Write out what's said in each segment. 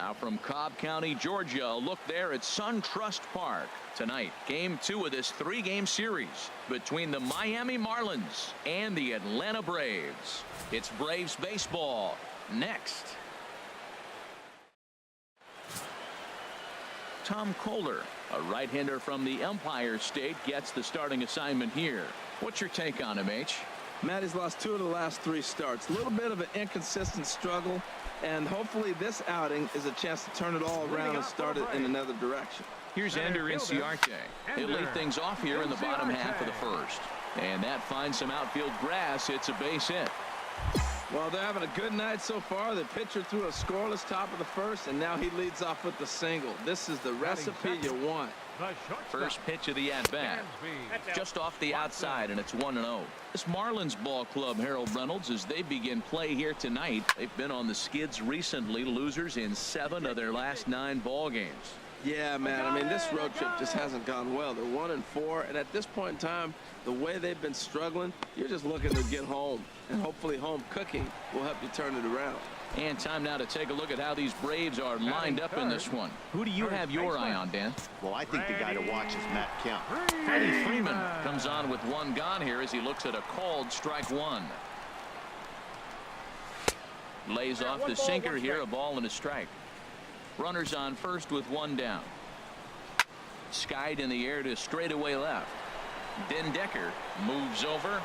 Now from Cobb County, Georgia, a look there at SunTrust Park. Tonight, game 2 of this 3-game series between the Miami Marlins and the Atlanta Braves. It's Braves baseball next. Tom Kohler, a right-hander from the Empire State, gets the starting assignment here. What's your take on him, H? Matt, he's lost 2 of the last 3 starts. A little bit of an inconsistent struggle, and hopefully this outing is a chance to turn it all around and start it in another direction. Here's Ender Inciarte. He'll lead things off here in the bottom half of the first. And that finds some outfield grass. It's a base hit. Well, they're having a good night so far. The pitcher threw a scoreless top of the first, and now he leads off with the single. This is the recipe you want. First pitch of the at-bat. Just off the outside, and it's 1-0. This Marlins ball club, Harold Reynolds, as they begin play here tonight. They've been on the skids recently, losers in 7 of their last 9 ball games. Yeah, man. I mean, this road trip just hasn't gone well. They're 1-4, and at this point in time, the way they've been struggling, you're just looking to get home, and hopefully home cooking will help you turn it around. And time now to take a look at how these Braves are lined up in this one. Who do you have your eye on, Dan? Well, I think the guy to watch is Matt Kemp. Freddie Freeman comes on with 1 gone here as he looks at a called strike 1. Lays off the sinker here, a ball and a strike. Runners on first with 1 down. Skied in the air to straightaway left. Den Decker moves over.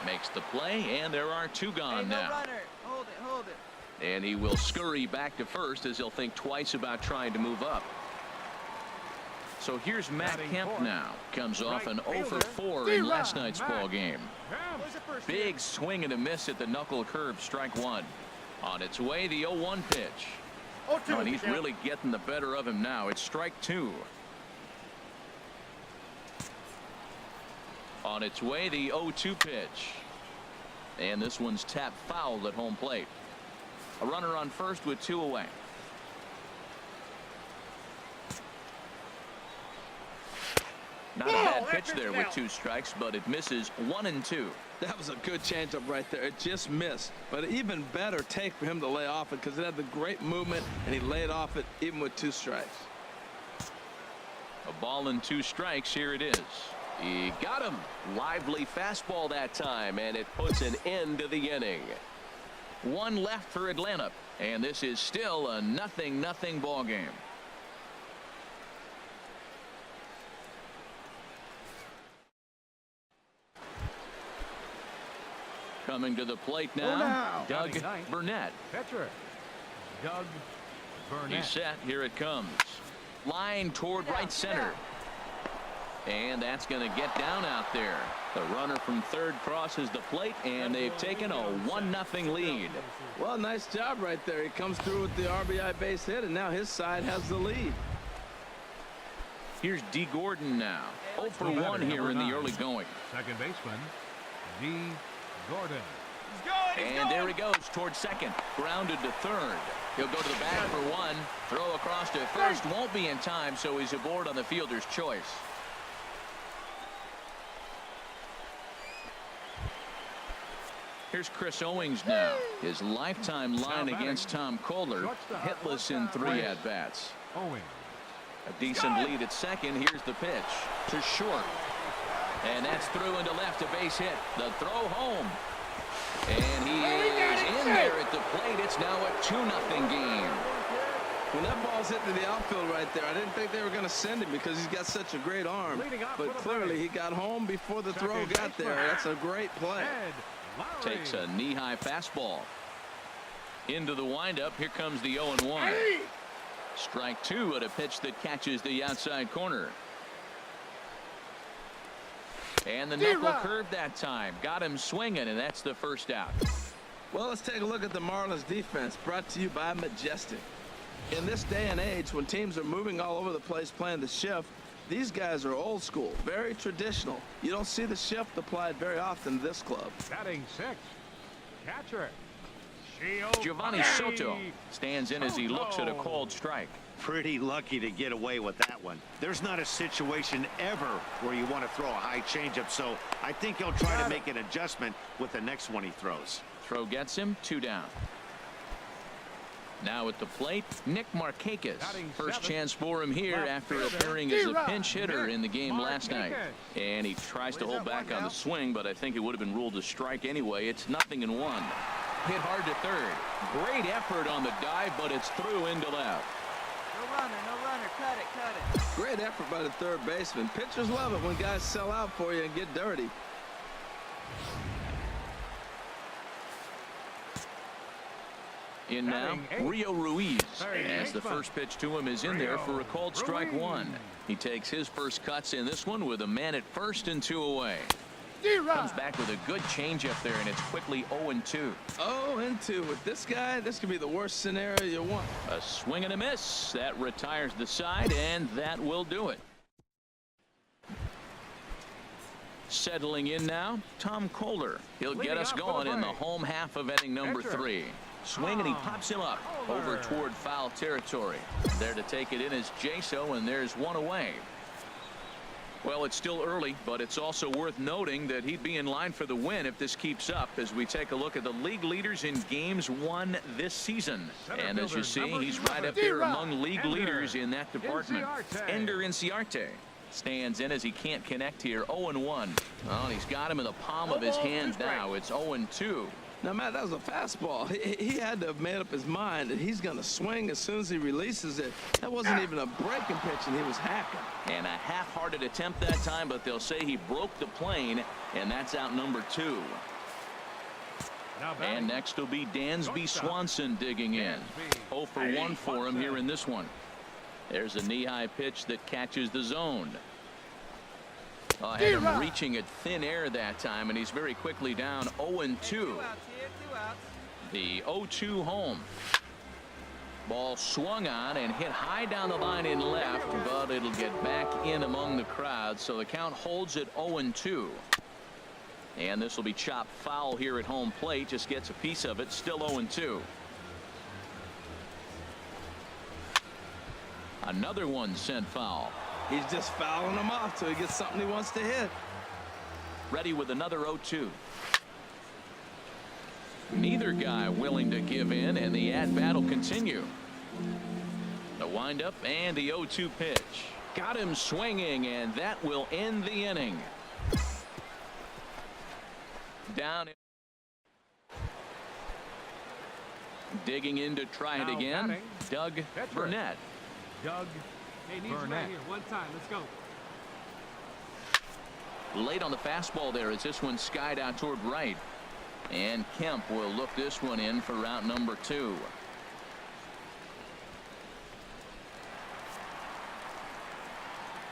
Makes the play, and there are 2 gone now. Hold it. And he will scurry back to first as he'll think twice about trying to move up. So here's Matt Kemp now. Comes off an 0 for 4 in last night's ball game. Big swing and a miss at the knuckle curve, strike 1. On its way, the 0-1 pitch. Oh, and he's really getting the better of him now. It's strike 2. On its way, the 0-2 pitch. And this one's tapped foul at home plate. A runner on first with 2 away. Not a bad pitch there with 2 strikes, but it misses 1-2. That was a good changeup right there. It just missed. But even better take for him to lay off it because it had the great movement, and he laid off it even with 2 strikes. A ball and 2 strikes. Here it is. He got him. Lively fastball that time, and it puts an end to the inning. 1 left for Atlanta, and this is still a 0-0 ball game. Coming to the plate now, Doug Burnett. Pitcher, Doug Burnett. He's set. Here it comes. Line toward right center. And that's going to get down out there. The runner from third crosses the plate, and they've taken a 1-0 lead. Well, nice job right there. He comes through with the RBI base hit, and now his side has the lead. Here's D. Gordon now. 0 for 1 here in the early going. Second baseman, D. Gordon. And there he goes towards second. Grounded to third. He'll go to the bag for 1. Throw across to first. Won't be in time, so he's aboard on the fielder's choice. Here's Chris Owings now. His lifetime line against Tom Kohler. Hitless in 3 at-bats. A decent lead at second. Here's the pitch to short. And that's through into left, a base hit. The throw home. And he is in there at the plate. It's now a 2-0 game. When that ball's hit to the outfield right there, I didn't think they were going to send him because he's got such a great arm. But clearly he got home before the throw got there. That's a great play. Takes a knee-high fastball. Into the windup. Here comes the 0-1. Strike 2 at a pitch that catches the outside corner. And the knuckle curve that time. Got him swinging, and that's the first out. Well, let's take a look at the Marlins defense, brought to you by Majestic. In this day and age, when teams are moving all over the place playing the shift, these guys are old school, very traditional. You don't see the shift applied very often to this club. Batting 6, catcher Giovanni Soto stands in as he looks at a called strike. Pretty lucky to get away with that one. There's not a situation ever where you want to throw a high changeup, so I think he'll try to make an adjustment with the next one he throws. Throw gets him, 2 down. Now at the plate, Nick Markakis. Batting First seventh, chance for him here left after fielder, appearing as a D-Rod. pinch hitter in the game last night. Markakis. And he tries to Where's hold that back one on now? the swing, but I think it would have been ruled a strike anyway. It's 0-1. Hit hard to third. Great effort on the dive, but it's through into left. No runner, no runner. Cut it, cut it. Great effort by the third baseman. Pitchers love it when guys sell out for you and get dirty. In now, Batting eighth. Rio Ruiz, Third as the baseman. first pitch to him is in there for a called strike Ruiz. one. He takes his first cuts in this one with a man at first and 2 away. D-Rod. Comes back with a good changeup there, and it's quickly 0-2. 0-2 with this guy. This could be the worst scenario you want. A swing and a miss. That retires the side, and that will do it. Settling in now, Tom Kohler. He'll Leading get us off for the going in the break. home half of inning number Pitcher. 3. Swing, and he pops him up Kohler. over toward foul territory. There to take it in is Jaso, and there's 1 away. Well, it's still early, but it's also worth noting that he'd be in line for the win if this keeps up as we take a look at the league leaders in games won this season. Center And as you fielder, see, number he's right up 11. there among league Ender leaders in that department. Inciarte. Ender Inciarte stands in as he can't connect here. 0-1. Well, he's got him in the palm of his hand now. It's 0-2. Now, Matt, that was a fastball. He had to have made up his mind that he's going to swing as soon as he releases it. That wasn't even a breaking pitch, and he was hacking. And a half-hearted attempt that time, but they'll say he broke the plane, and that's out number 2. Now batting. And next will be Dansby Shortstop. Swanson digging in. Dansby. 0 for 1 for him here in this one. There's a knee-high pitch that catches the zone. I had him D-Rod. reaching at thin air that time, and he's very quickly down 0-2. 2 outs here, 2 outs. The 0-2 home. Ball swung on and hit high down the line in left, but it'll get back in among the crowd, so the count holds at 0-2. And this will be chopped foul here at home plate. Just gets a piece of it. Still 0-2. Another one sent foul. He's just fouling him off till he gets something he wants to hit. Ready with another 0-2. Neither guy willing to give in, and the at-bat will continue. The windup and the 0-2 pitch. Got him swinging, and that will end the inning. Down. Digging in to try it Now again. batting. Doug Pitcher. Burnett. Doug Hey, needs Burnett. right here. One time. Let's go. Late on the fastball there as this one skied out toward right. And Kemp will look this one in for route number 2.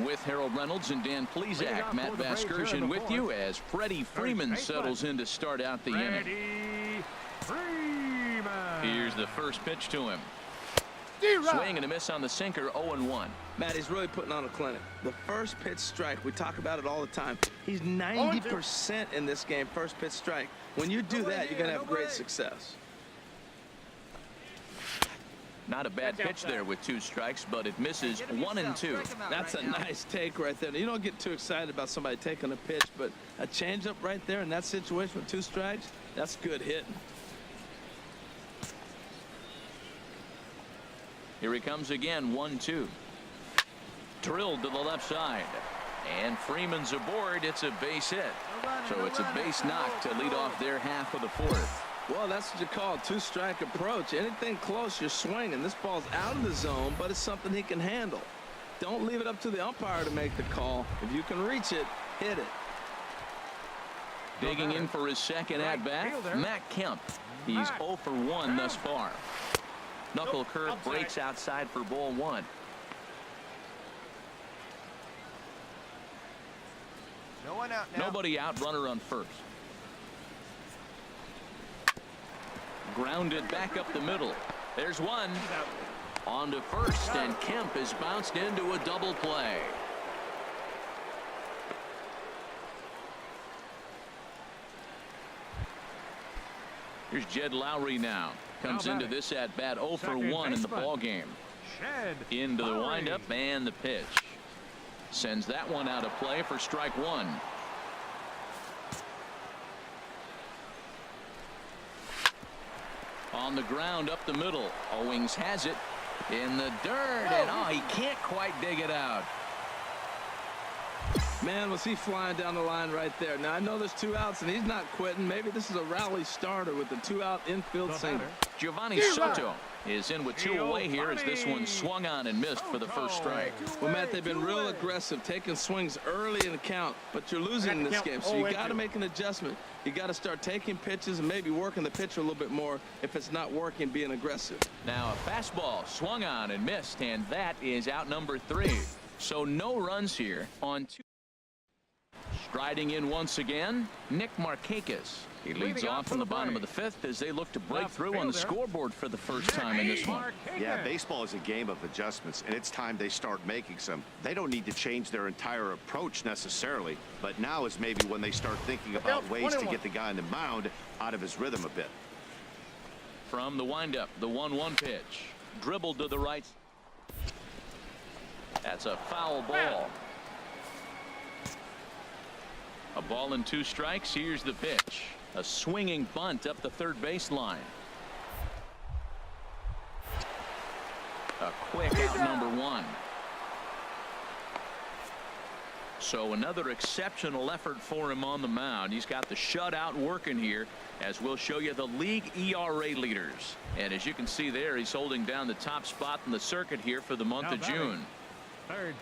With Harold Reynolds and Dan Leading Plesac, off Matt for the Braves here in Vasgersian the with you fourth. as Freddie Freeman baseman. settles in to start out the inning. Freddie Freeman. Here's the first pitch to him. D-Rod. Swing and a miss on the sinker, 0-1. Matt, he's really putting on a clinic. The first pitch strike, we talk about it all the time. He's 90% in this game, first pitch strike. When you do that, you're going to have great success. Not a bad pitch there with 2 strikes, but it misses 1 and 2. That's a nice take right there. You don't get too excited about somebody taking a pitch, but a changeup right there in that situation with 2 strikes, that's good hitting. Here he comes again, 1-2. Drilled to the left side. And Freeman's aboard. It's a base hit. So it's a base knock to lead off their half of the 4th. Well, that's what you call a 2-strike approach. Anything close, you're swinging. This ball's out of the zone, but it's something he can handle. Don't leave it up to the umpire to make the call. If you can reach it, hit it. Digging in for his second Right at-bat, fielder. Matt Kemp. He's Matt 0 for 1 thus Kemp. far. Knuckle curve breaks outside for ball 1. No one out now. Nobody out, runner on first. Grounded back up the middle. There's one. On to first, and Kemp is bounced into a double play. Here's Jed Lowry now. Comes Now into batting. this at bat 0 for Second 1 in the baseman. ball game. Shed. Into the Lowry. windup and the pitch. Sends that one out of play for strike 1. On the ground up the middle. Owings has it in the dirt, and he can't quite dig it out. Man, was he flying down the line right there. Now, I know there's 2 outs, and he's not quitting. Maybe this is a rally starter with the 2-out infield single. Giovanni Soto is in with 2 away here as this one swung on and missed for the first strike. Well, Matt, they've been real aggressive, taking swings early in the count, but you're losing in this game, so you got to make an adjustment. You got to start taking pitches and maybe working the pitcher a little bit more if it's not working, being aggressive. Now a fastball swung on and missed, and that is out number 3. So no runs here on 2. Striding in once again, Nick Markakis. He leads off from the bottom of the 5th as they look to break through on the scoreboard for the first time in this one. Yeah, baseball is a game of adjustments, and it's time they start making some. They don't need to change their entire approach necessarily, but now is maybe when they start thinking about ways to get the guy on the mound out of his rhythm a bit. From the windup, the 1-1 pitch. Dribbled to the right. That's a foul ball. A ball and 2 strikes. Here's the pitch. A swinging bunt up the third baseline. A quick out number 1. So another exceptional effort for him on the mound. He's got the shutout working here, as we'll show you the league ERA leaders. And as you can see there, he's holding down the top spot in the circuit here for the month of June. Third.